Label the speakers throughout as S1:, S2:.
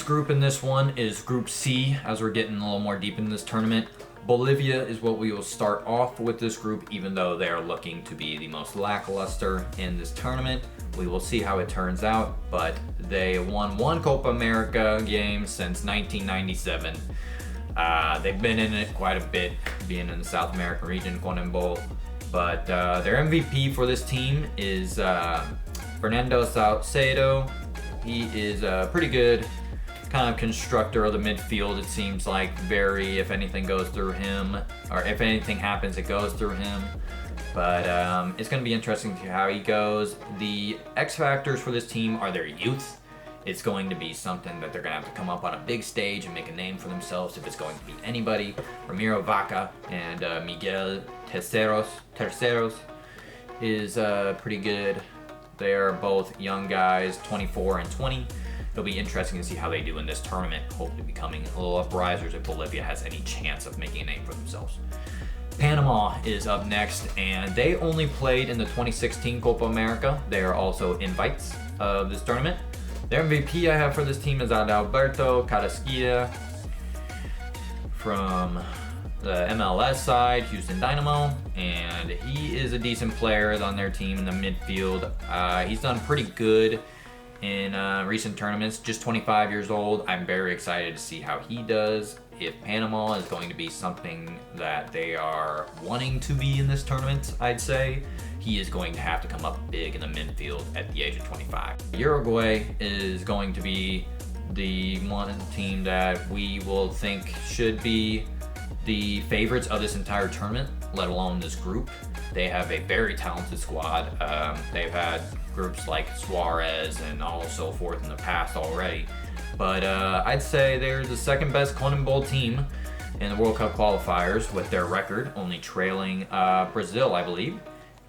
S1: next group in this one is Group C, as we're getting a little more deep in this tournament. Bolivia is what we will start off with this group, even though they are looking to be the most lackluster in this tournament. We will see how it turns out, but they won one Copa America game since 1997. They've been in it quite a bit, being in the South American region, CONMEBOL. But their MVP for this team is Fernando Salcedo. He is pretty good kind of constructor of the midfield. It seems like if anything goes through him, or if anything happens, it goes through him. But it's going to be interesting to see how he goes. The X factors for this team are their youth. It's going to be something that they're going to have to come up on a big stage and make a name for themselves if it's going to be anybody. Ramiro Vaca and Miguel Terceros is pretty good. They are both young guys, 24 and 20. It'll be interesting to see how they do in this tournament, hopefully becoming a little uprisers if Bolivia has any chance of making a name for themselves. Panama is up next, and they only played in the 2016 Copa America. They are also invites of this tournament. Their MVP I have for this team is Adalberto Carrasquilla from the MLS side, Houston Dynamo, and he is a decent player on their team in the midfield. He's done pretty good in recent tournaments, just 25 years old. I'm very excited to see how he does. If Panama is going to be something that they are wanting to be in this tournament, I'd say, he is going to have to come up big in the midfield at the age of 25. Uruguay is going to be the one team that we will think should be the favorites of this entire tournament, let alone this group. They have a very talented squad. They've had groups like Suarez and all so forth in the past already. But I'd say they're the second best CONMEBOL team in the World Cup qualifiers with their record, only trailing Brazil, I believe.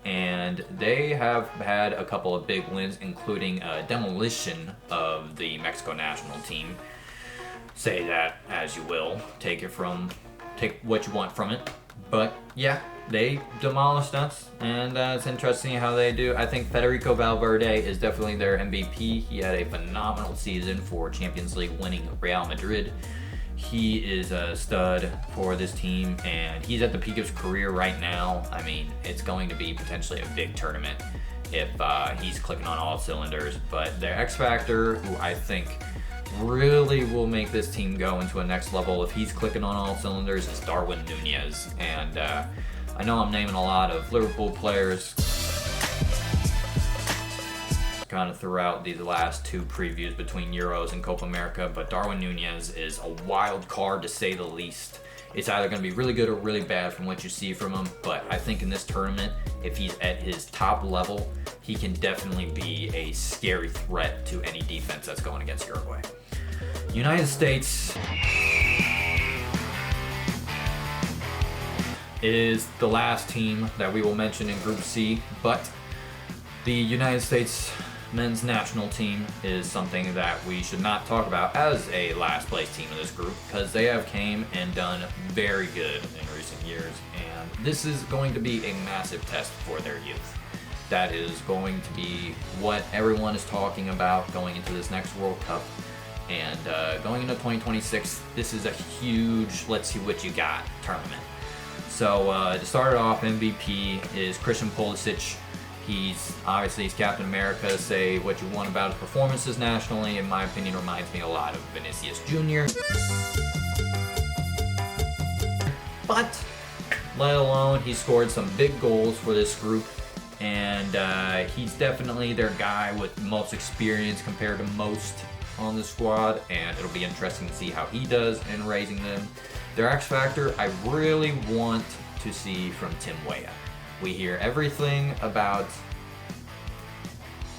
S1: And they have had a couple of big wins, including a demolition of the Mexico national team. Say that as you will. Take what you want from it. But yeah, they demolished us, and it's interesting how they do. I think Federico Valverde is definitely their MVP. He had a phenomenal season for Champions League winning Real Madrid. He is a stud for this team, and he's at the peak of his career right now. I mean, it's going to be potentially a big tournament if he's clicking on all cylinders. But their X Factor, who I think really will make this team go into a next level if he's clicking on all cylinders, is Darwin Nunez. And I know I'm naming a lot of Liverpool players kind of throughout these last two previews between Euros and Copa America, but Darwin Nunez is a wild card to say the least. It's either going to be really good or really bad from what you see from him, but I think in this tournament, if he's at his top level, he can definitely be a scary threat to any defense that's going against Uruguay. United States is the last team that we will mention in Group C, but the United States men's national team is something that we should not talk about as a last place team in this group, because they have came and done very good in recent years, and this is going to be a massive test for their youth. That is going to be what everyone is talking about going into this next World Cup, and going into 2026, this is a huge let's see what you got tournament. So to start it off, MVP is Christian Pulisic. He's Captain America. Say what you want about his performances nationally. In my opinion, reminds me a lot of Vinicius Jr. But let alone he scored some big goals for this group, and he's definitely their guy with most experience compared to most on the squad, and it'll be interesting to see how he does in raising them. Their X Factor, I really want to see from Tim Weah. We hear everything about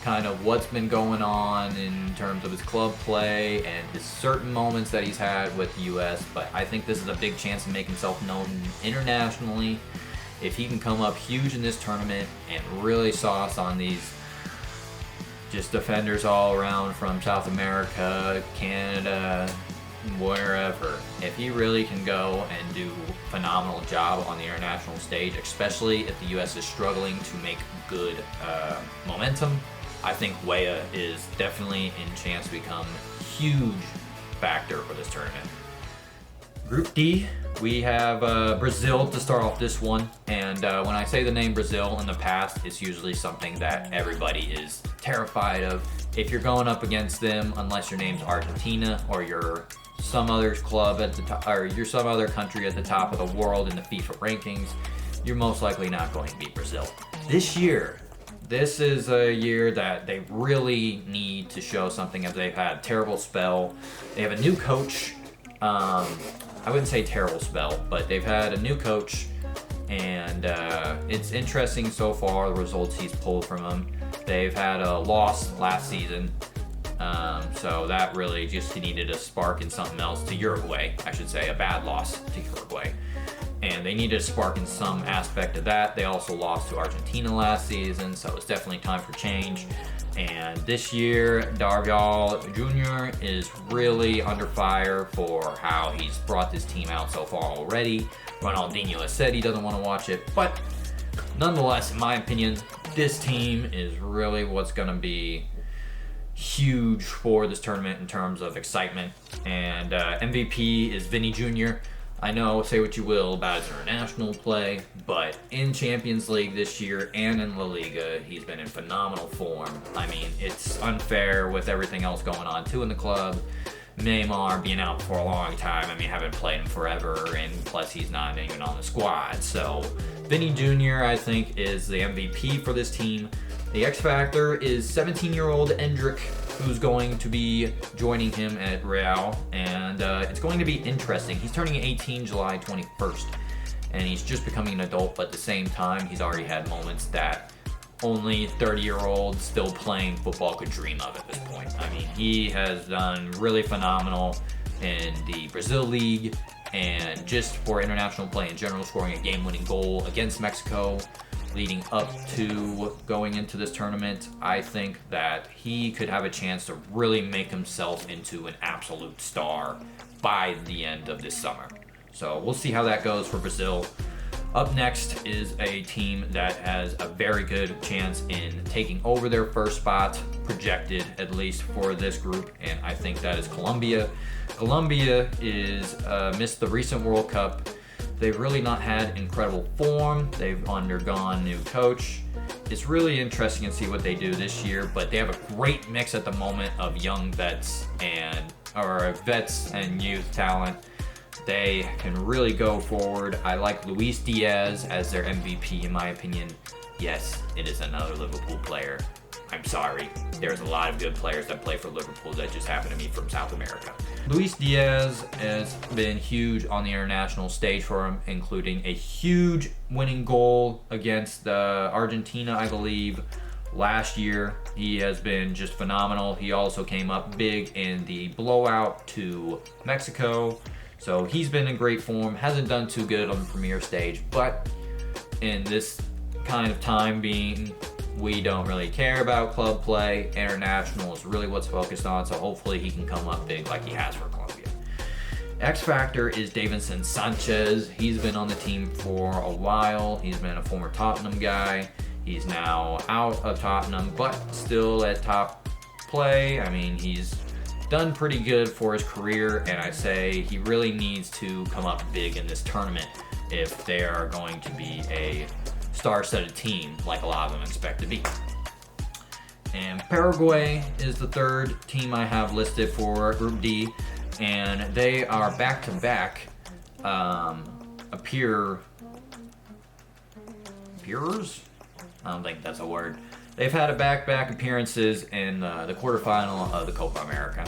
S1: kind of what's been going on in terms of his club play and his certain moments that he's had with the U.S., but I think this is a big chance to make himself known internationally. If he can come up huge in this tournament and really sauce on these just defenders all around from South America, Canada, wherever, if he really can go and do a phenomenal job on the international stage, especially if the U.S. is struggling to make good momentum, I think Weah is definitely in chance to become huge factor for this tournament. Group D, we have Brazil to start off this one. And when I say the name Brazil in the past, it's usually something that everybody is terrified of. If you're going up against them, unless your name's Argentina or you're some other club at the top, or you're some other country at the top of the world in the FIFA rankings, you're most likely not going to beat Brazil. This year, this is a year that they really need to show something, as they've had a terrible spell. They have a new coach. I wouldn't say terrible spell, but they've had a new coach, and it's interesting so far, the results he's pulled from them. They've had a loss last season, so that really just needed a spark in something else to Uruguay, I should say, a bad loss to Uruguay. And they needed a spark in some aspect of that. They also lost to Argentina last season, so it's definitely time for change. And this year, Dorival Jr. is really under fire for how he's brought this team out so far already. Ronaldinho has said he doesn't want to watch it, but nonetheless, in my opinion, this team is really what's going to be huge for this tournament in terms of excitement. And MVP is Vinny Jr. I know, say what you will about his international play, but in Champions League this year and in La Liga, he's been in phenomenal form. I mean, it's unfair with everything else going on too in the club. Neymar being out for a long time. I mean, haven't played him forever, and plus he's not even on the squad. So Vinny Jr., I think, is the MVP for this team. The X Factor is 17-year-old Endrick, who's going to be joining him at Real, and it's going to be interesting. He's turning 18 July 21st, and he's just becoming an adult, but at the same time, he's already had moments that only 30-year-olds still playing football could dream of at this point. I mean, he has done really phenomenal in the Brazil League, and just for international play in general, scoring a game-winning goal against Mexico, leading up to going into this tournament. I think that he could have a chance to really make himself into an absolute star by the end of this summer. So we'll see how that goes for Brazil. Up next is a team that has a very good chance in taking over their first spot, projected at least for this group, and I think that is Colombia. Colombia is missed the recent World Cup. They've really not had incredible form. They've undergone new coach. It's really interesting to see what they do this year, but they have a great mix at the moment of young vets and youth talent. They can really go forward. I like Luis Diaz as their MVP, in my opinion. Yes, it is another Liverpool player. I'm sorry. There's a lot of good players that play for Liverpool that just happen to be from South America. Luis Diaz has been huge on the international stage for him, including a huge winning goal against Argentina, I believe, last year. He has been just phenomenal. He also came up big in the blowout to Mexico. So he's been in great form. Hasn't done too good on the premier stage, but in this kind of time being, we don't really care about club play. International is really what's focused on, so hopefully he can come up big like he has for Colombia. X Factor is Davinson Sanchez. He's been on the team for a while. He's been a former Tottenham guy. He's now out of Tottenham, but still at top play. I mean, he's done pretty good for his career, and I say he really needs to come up big in this tournament if they are going to be a star-studded team like a lot of them expect to be. And Paraguay is the third team I have listed for Group D, and they are back-to-back appearers? I don't think that's a word. They've had a back-to-back appearances in the quarterfinal of the Copa America.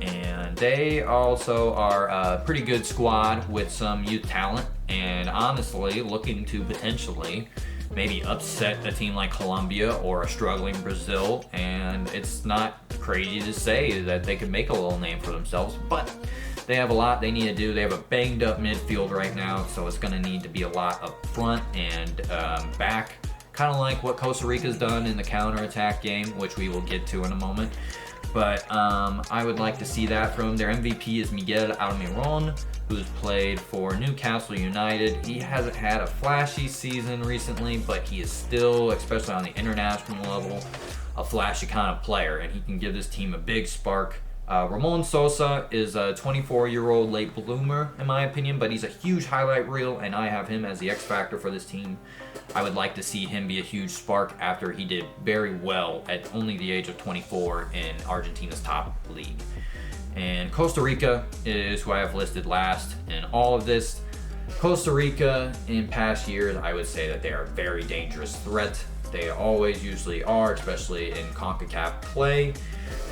S1: And they also are a pretty good squad with some youth talent, and honestly looking to potentially maybe upset a team like Colombia or a struggling Brazil. And it's not crazy to say that they could make a little name for themselves, but they have a lot they need to do. They have a banged up midfield right now, so it's going to need to be a lot up front and back, kind of like what Costa Rica's done in the counter-attack game, which we will get to in a moment. But I would like to see that from them. Their MVP is Miguel Almiron, who's played for Newcastle United. He hasn't had a flashy season recently, but he is still, especially on the international level, a flashy kind of player, and he can give this team a big spark Ramon Sosa is a 24-year-old late bloomer, in my opinion, but he's a huge highlight reel, and I have him as the X factor for this team. I would like to see him be a huge spark after he did very well at only the age of 24 in Argentina's top league. And Costa Rica is who I have listed last in all of this. Costa Rica, in past years, I would say that they are a very dangerous threat. They always usually are, especially in CONCACAF play.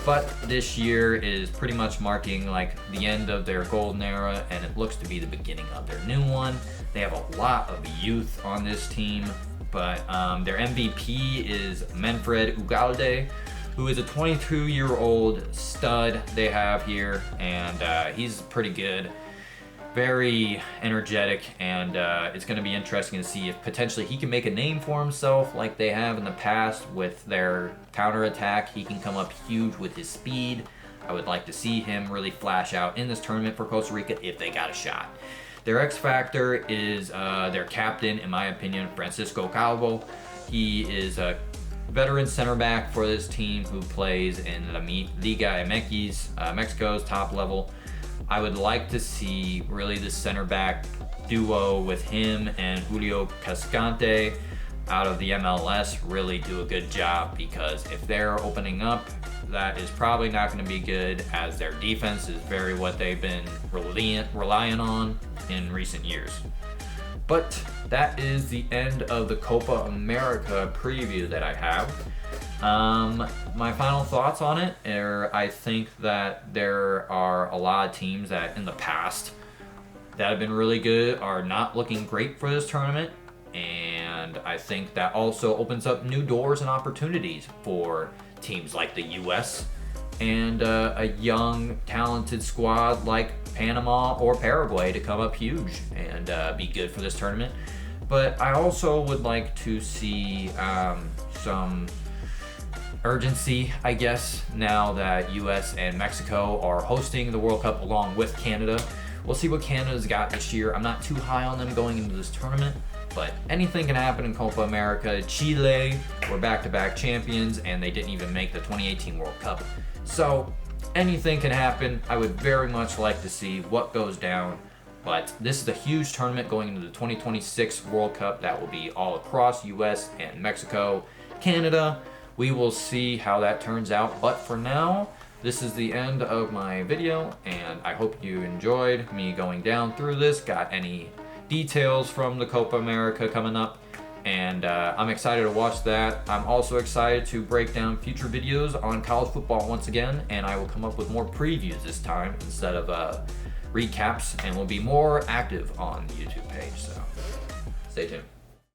S1: But this year is pretty much marking like the end of their golden era, and it looks to be the beginning of their new one. They have a lot of youth on this team, but their MVP is Manfred Ugalde, who is a 22-year-old stud they have here, and he's pretty good. Very energetic, and it's going to be interesting to see if potentially he can make a name for himself like they have in the past with their counterattack. He can come up huge with his speed. I would like to see him really flash out in this tournament for Costa Rica if they got a shot. Their X factor is their captain, in my opinion, Francisco Calvo. He is a veteran center back for this team who plays in La Liga MX, Mexico's top level. I would like to see really the center back duo with him and Julio Cascante out of the MLS really do a good job, because if they're opening up, that is probably not going to be good, as their defense is very what they've been relying on in recent years. But that is the end of the Copa America preview that I have. My final thoughts on it are, I think that there are a lot of teams that in the past that have been really good are not looking great for this tournament, and I think that also opens up new doors and opportunities for teams like the US and a young talented squad like Panama or Paraguay to come up huge and be good for this tournament. But I also would like to see some urgency, I guess, now that US and Mexico are hosting the World Cup along with Canada. We'll see what Canada's got this year. I'm not too high on them going into this tournament, but anything can happen in Copa America. Chile were back-to-back champions, and they didn't even make the 2018 World Cup. So anything can happen. I would very much like to see what goes down, but this is a huge tournament going into the 2026 World Cup that will be all across US and Mexico, Canada. We will see how that turns out, but for now, this is the end of my video, and I hope you enjoyed me going down through this, got any details from the Copa America coming up, and I'm excited to watch that. I'm also excited to break down future videos on college football once again, and I will come up with more previews this time instead of recaps, and will be more active on the YouTube page, so stay tuned.